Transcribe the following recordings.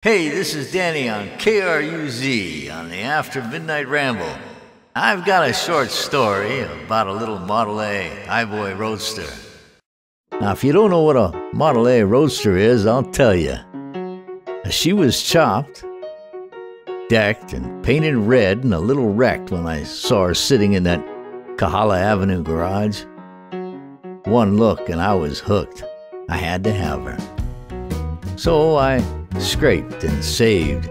Hey, this is Danny on KRUZ on the After Midnight Ramble. I've got a short story about a little Model A highboy roadster. Now, if you don't know what a Model A roadster is, I'll tell you. She was chopped, decked, and painted red and a little wrecked when I saw her sitting in that Kahala Avenue garage. One look and I was hooked. I had to have her. So I scraped and saved,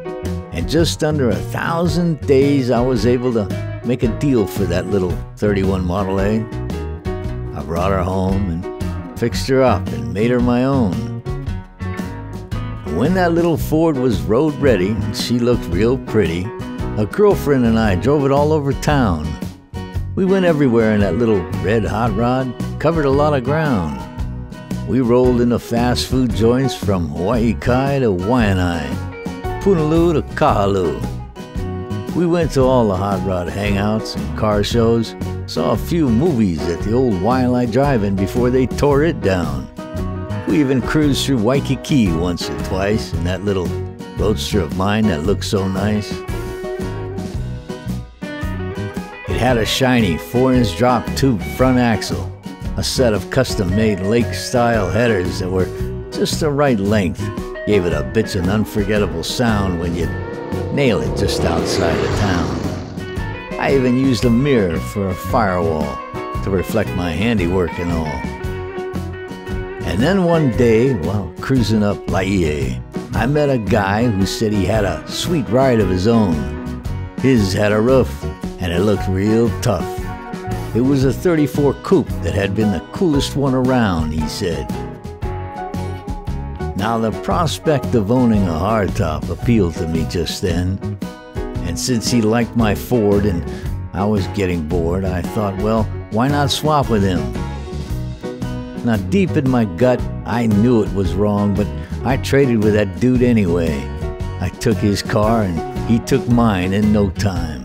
and just under 1,000 days I was able to make a deal for that little 31 Model A. I brought her home and fixed her up and made her my own. When that little Ford was road ready and she looked real pretty, a girlfriend and I drove it all over town. We went everywhere in that little red hot rod, covered a lot of ground. We rolled into fast food joints from Hawaii Kai to Waianae, Punaluu to Kahaluu. We went to all the hot rod hangouts and car shows, saw a few movies at the old Waialae Drive-In before they tore it down. We even cruised through Waikiki once or twice in that little roadster of mine that looked so nice. It had a shiny 4-inch drop tube front axle, a set of custom-made lake-style headers that were just the right length, gave it a bitchin' unforgettable sound when you nail it just outside of town. I even used a mirror for a firewall to reflect my handiwork and all. And then one day, while cruising up Laie, I met a guy who said he had a sweet ride of his own. His had a roof, and it looked real tough. It was a 34 coupe that had been the coolest one around, he said. Now the prospect of owning a hardtop appealed to me just then. And since he liked my Ford and I was getting bored, I thought, well, why not swap with him? Now deep in my gut, I knew it was wrong, but I traded with that dude anyway. I took his car and he took mine in no time.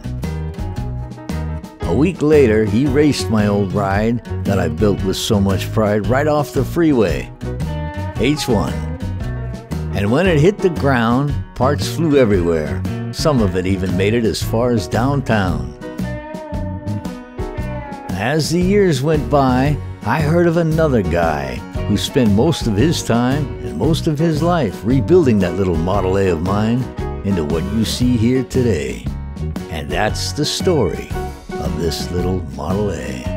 A week later, he raced my old ride that I built with so much pride right off the freeway, H1. And when it hit the ground, parts flew everywhere. Some of it even made it as far as downtown. As the years went by, I heard of another guy who spent most of his time and most of his life rebuilding that little Model A of mine into what you see here today. And that's the story of this little Model A.